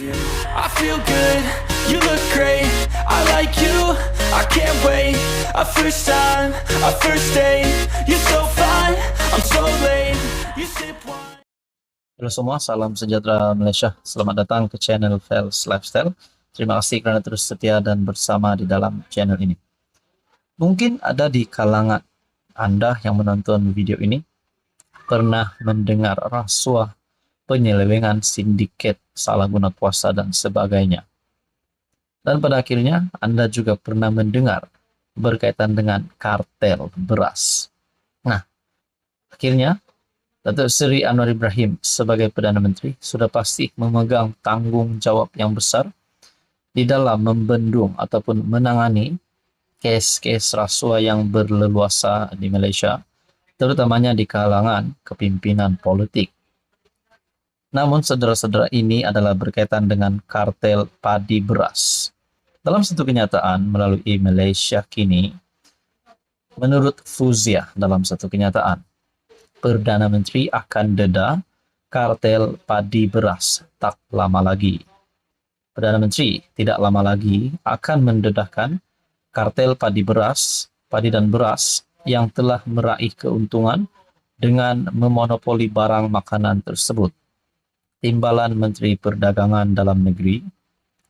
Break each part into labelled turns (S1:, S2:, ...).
S1: I feel good, you look great, I like you, I can't wait. A first time, a first date, you're so fine, I'm so late. You sip wine.
S2: Halo semua, salam sejahtera Malaysia. Selamat datang ke channel Fels Lifestyle. Terima kasih kerana terus setia dan bersama di dalam channel ini. Mungkin ada di kalangan Anda yang menonton video ini pernah mendengar rasuah, penyelewengan, sindiket, salah guna kuasa, dan sebagainya. Dan pada akhirnya Anda juga pernah mendengar berkaitan dengan kartel beras. Nah, akhirnya Datuk Seri Anwar Ibrahim sebagai Perdana Menteri sudah pasti memegang tanggung jawab yang besar di dalam membendung ataupun menangani kes-kes rasuah yang berleluasa di Malaysia, terutamanya di kalangan kepimpinan politik. Namun saudara-saudara, ini adalah berkaitan dengan kartel padi beras. Dalam satu kenyataan melalui Malaysia Kini, menurut Fauziah dalam satu kenyataan, Perdana Menteri akan deda kartel padi beras tak lama lagi. Perdana Menteri tidak lama lagi akan mendedahkan kartel padi dan beras yang telah meraih keuntungan dengan memonopoli barang makanan tersebut. Timbalan Menteri Perdagangan Dalam Negeri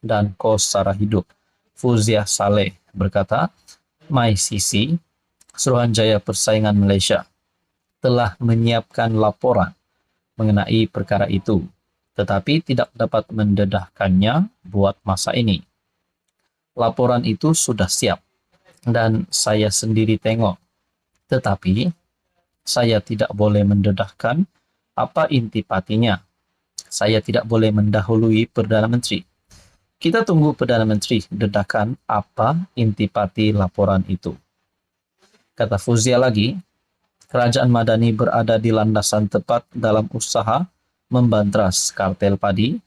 S2: dan Kos Sara Hidup, Fauziah Saleh, berkata, MyCC, Suruhanjaya Persaingan Malaysia, telah menyiapkan laporan mengenai perkara itu, tetapi tidak dapat mendedahkannya buat masa ini. Laporan itu sudah siap dan saya sendiri tengok, tetapi saya tidak boleh mendedahkan apa intipatinya. Saya tidak boleh mendahului Perdana Menteri. Kita tunggu Perdana Menteri dedahkan apa intipati laporan itu. Kata Fauziah lagi, Kerajaan Madani berada di landasan tepat dalam usaha membantras kartel padi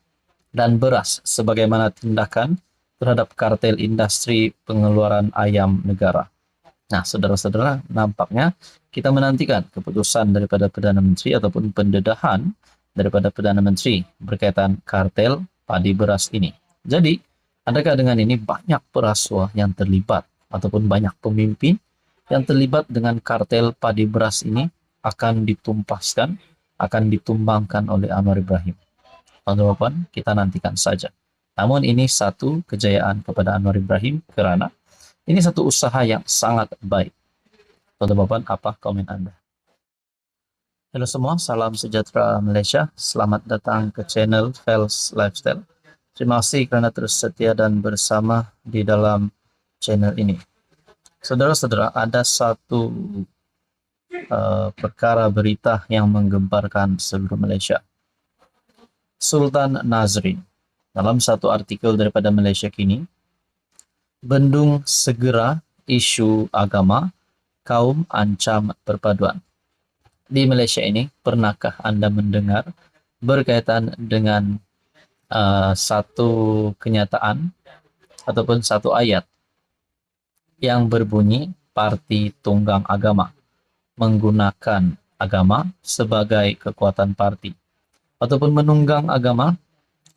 S2: dan beras sebagaimana tindakan terhadap kartel industri pengeluaran ayam negara. Nah, saudara-saudara, nampaknya kita menantikan keputusan daripada Perdana Menteri ataupun pendedahan daripada Perdana Menteri berkaitan kartel padi beras ini. Jadi, adakah dengan ini banyak perasuah yang terlibat ataupun banyak pemimpin yang terlibat dengan kartel padi beras ini akan ditumpaskan, akan ditumbangkan oleh Anwar Ibrahim? Teman-teman, kita nantikan saja. Namun ini satu kejayaan kepada Anwar Ibrahim kerana ini satu usaha yang sangat baik. Teman-teman, apa komen Anda? Halo semua, salam sejahtera Malaysia. Selamat datang ke channel Fels Lifestyle. Terima kasih kerana terus setia dan bersama di dalam channel ini. Saudara-saudara, ada satu perkara berita yang menggemparkan seluruh Malaysia. Sultan Nazrin, dalam satu artikel daripada Malaysia Kini, bendung segera isu agama, kaum ancam perpaduan. Di Malaysia ini, pernahkah Anda mendengar berkaitan dengan satu kenyataan ataupun satu ayat yang berbunyi parti tunggang agama, menggunakan agama sebagai kekuatan parti, ataupun menunggang agama,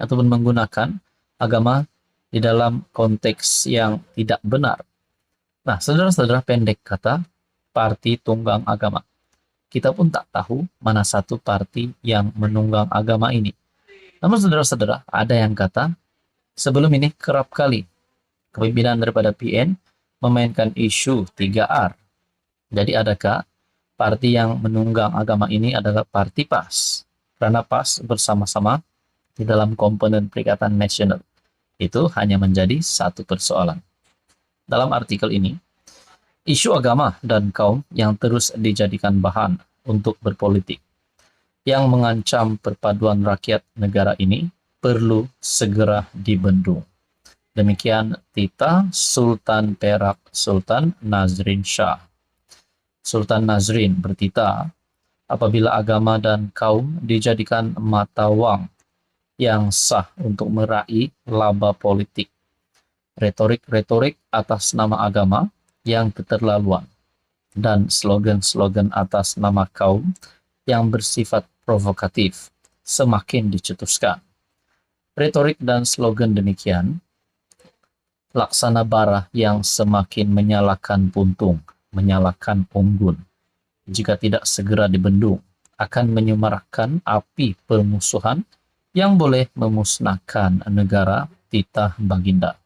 S2: ataupun menggunakan agama di dalam konteks yang tidak benar. Nah, saudara-saudara, pendek kata, parti tunggang agama. Kita pun tak tahu mana satu parti yang menunggang agama ini. Namun saudara-saudara, ada yang kata, sebelum ini kerap kali kepimpinan daripada PN memainkan isu 3R. Jadi adakah parti yang menunggang agama ini adalah parti PAS? Kerana PAS bersama-sama di dalam komponen Perikatan Nasional. Itu hanya menjadi satu persoalan. Dalam artikel ini, isu agama dan kaum yang terus dijadikan bahan untuk berpolitik, yang mengancam perpaduan rakyat negara ini, perlu segera dibendung. Demikian tita Sultan Perak Sultan Nazrin Shah. Sultan Nazrin bertita, apabila agama dan kaum dijadikan mata wang yang sah untuk meraih laba politik, retorik-retorik atas nama agama yang keterlaluan, dan slogan-slogan atas nama kaum yang bersifat provokatif semakin dicetuskan. Retorik dan slogan demikian, laksana bara yang semakin menyalakan puntung, menyalakan unggun, jika tidak segera dibendung, akan menyumarkan api permusuhan yang boleh memusnahkan negara titah baginda.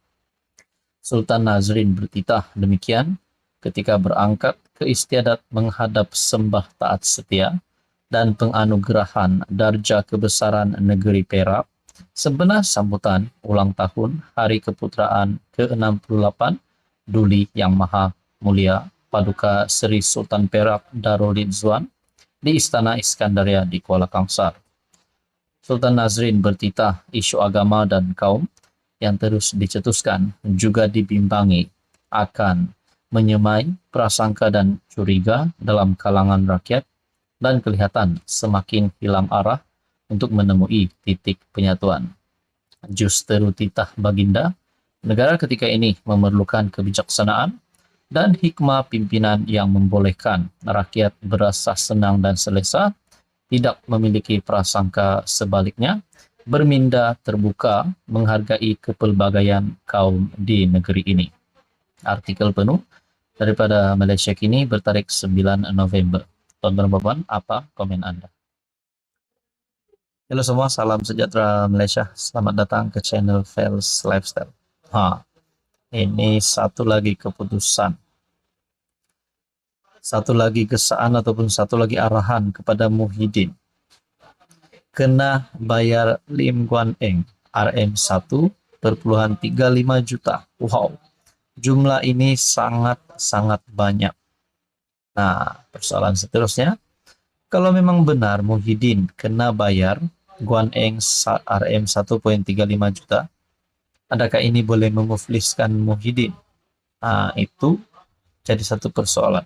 S2: Sultan Nazrin bertitah demikian ketika berangkat ke istiadat menghadap sembah taat setia dan penganugerahan darjah kebesaran negeri Perak sebenar sambutan ulang tahun Hari Keputraan ke-68 Duli Yang Maha Mulia Paduka Seri Sultan Perak Darul Ridzuan di Istana Iskandaria di Kuala Kangsar. Sultan Nazrin bertitah isu agama dan kaum yang terus dicetuskan juga dibimbangi akan menyemai prasangka dan curiga dalam kalangan rakyat dan kelihatan semakin hilang arah untuk menemui titik penyatuan. Justeru titah baginda, negara ketika ini memerlukan kebijaksanaan dan hikmah pimpinan yang membolehkan rakyat berasa senang dan selesa, tidak memiliki prasangka sebaliknya, berminda terbuka menghargai kepelbagaian kaum di negeri ini. Artikel penuh daripada Malaysia Kini bertarik 9 November. Tuan-tuan dan puan, apa komen Anda? Halo semua, salam sejahtera Malaysia. Selamat datang ke channel Fels Lifestyle. Ini satu lagi keputusan. Satu lagi gesaan ataupun satu lagi arahan kepada Muhyiddin. Kena bayar Lim Guan Eng RM 1,35 juta. Wow, jumlah ini sangat-sangat banyak. Nah, persoalan seterusnya, kalau memang benar Muhyiddin kena bayar Guan Eng RM 1,35 juta, adakah ini boleh memufliskan Muhyiddin? Nah, itu jadi satu persoalan.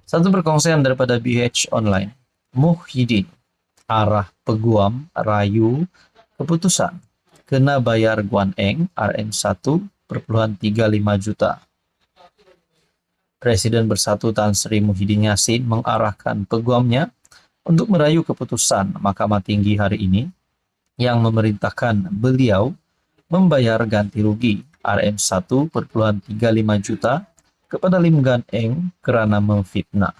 S2: Satu perkongsian daripada BH Online, Muhyiddin, arah peguam, rayu, keputusan, kena bayar Guan Eng RM 1,35 juta. Presiden Bersatu Tan Sri Muhyiddin Yassin mengarahkan peguamnya untuk merayu keputusan Mahkamah Tinggi hari ini yang memerintahkan beliau membayar ganti rugi RM 1,35 juta kepada Lim Guan Eng kerana memfitnah.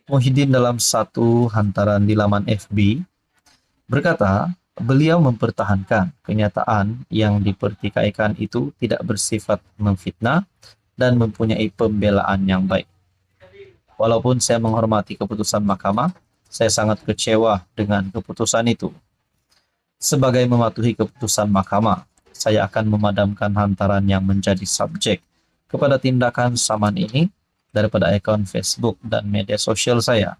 S2: Muhyiddin dalam satu hantaran di laman FB berkata, beliau mempertahankan kenyataan yang dipertikaikan itu tidak bersifat memfitnah dan mempunyai pembelaan yang baik. Walaupun saya menghormati keputusan mahkamah, saya sangat kecewa dengan keputusan itu. Sebagai mematuhi keputusan mahkamah, saya akan memadamkan hantaran yang menjadi subjek kepada tindakan saman ini daripada akun Facebook dan media sosial saya.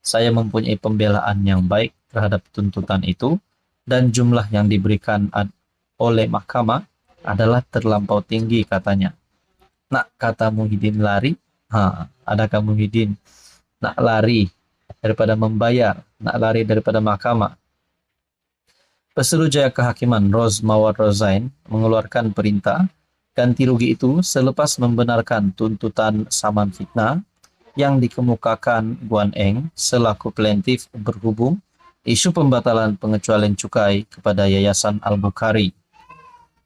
S2: Saya mempunyai pembelaan yang baik terhadap tuntutan itu dan jumlah yang diberikan oleh mahkamah adalah terlampau tinggi katanya. Nak kata Muhyiddin lari? Adakah Muhyiddin nak lari daripada membayar, nak lari daripada mahkamah? Pesuruhjaya Kehakiman Ros Mawar Rozain mengeluarkan perintah ganti rugi itu selepas membenarkan tuntutan saman fitnah yang dikemukakan Guan Eng selaku plaintiff berhubung isu pembatalan pengecualian cukai kepada Yayasan Al-Bukhari.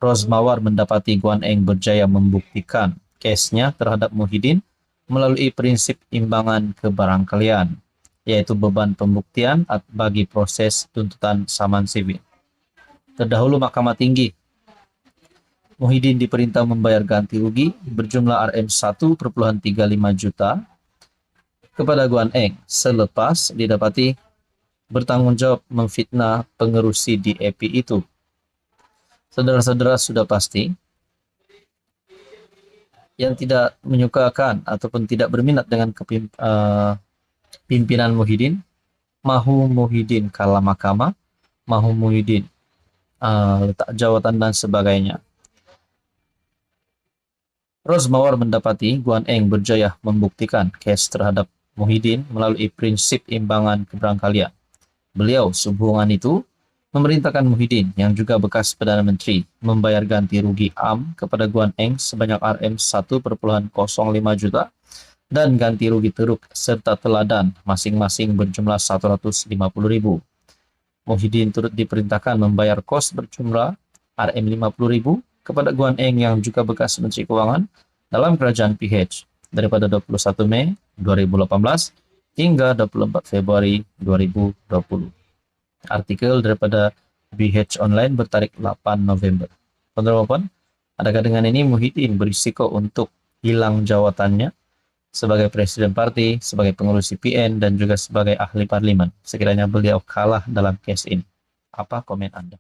S2: Ros Mawar mendapati Guan Eng berjaya membuktikan kesnya terhadap Muhyiddin melalui prinsip imbangan kebarangkalian, yaitu beban pembuktian bagi proses tuntutan saman sivil. Terdahulu Mahkamah Tinggi, Muhyiddin diperintah membayar ganti rugi berjumlah RM 1,35 juta kepada Guan Eng selepas didapati bertanggung jawab memfitnah pengerusi DAP itu. Saudara-saudara sudah pasti yang tidak menyukakan ataupun tidak berminat dengan pimpinan Muhyiddin, mahu Muhyiddin kalah mahkamah, mahu Muhyiddin letak jawatan dan sebagainya. Ros Mawar mendapati Guan Eng berjaya membuktikan kes terhadap Muhyiddin melalui prinsip imbangan keberangkalian. Beliau sehubungan itu memerintahkan Muhyiddin yang juga bekas Perdana Menteri membayar ganti rugi AM kepada Guan Eng sebanyak RM 1,05 juta dan ganti rugi teruk serta teladan masing-masing berjumlah 150.000. Muhyiddin turut diperintahkan membayar kos berjumlah Rm50.000 kepada Guan Eng yang juga bekas Menteri Keuangan dalam kerajaan PH daripada 21 Mei 2018 hingga 24 Februari 2020. Artikel daripada BH Online bertarik 8 November. Tuan-tuan, adakah dengan ini Muhyiddin berisiko untuk hilang jawatannya sebagai Presiden Parti, sebagai pengurus CPN, dan juga sebagai ahli parlimen sekiranya beliau kalah dalam kes ini? Apa komen Anda?